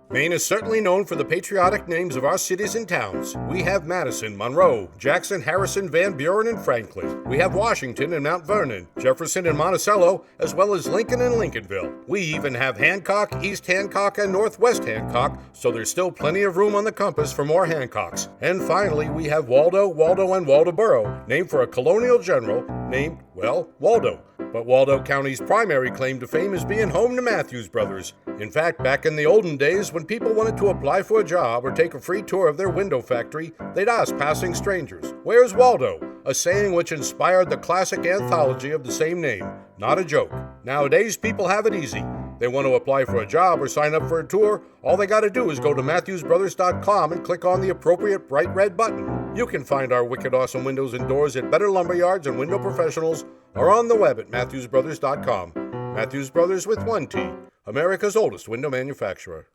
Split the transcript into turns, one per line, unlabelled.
Maine is certainly known for the patriotic names of our cities and towns. We have Madison, Monroe, Jackson, Harrison, Van Buren, and Franklin. We have Washington and Mount Vernon, Jefferson and Monticello, as well as Lincoln and Lincolnville. We even have Hancock, East Hancock, and Northwest Hancock, so there's still plenty of room on the compass for more Hancocks. And finally, we have Waldo, and Waldoboro, named for a colonial general named, well, Waldo. But Waldo County's primary claim to fame is being home to Mathews brothers. In fact, back in the olden days, when people wanted to apply for a job or take a free tour of their window factory, they'd ask passing strangers, "Where's Waldo?" A saying which inspired the classic anthology of the same name. Not a joke. Nowadays, people have it easy. They want to apply for a job or sign up for a tour, all they gotta do is go to MathewsBrothers.com and click on the appropriate bright red button. You can find our wicked awesome windows and doors at Better Lumberyards and Window Professionals, or on the web at MathewsBrothers.com. Mathews Brothers with one T, America's oldest window manufacturer.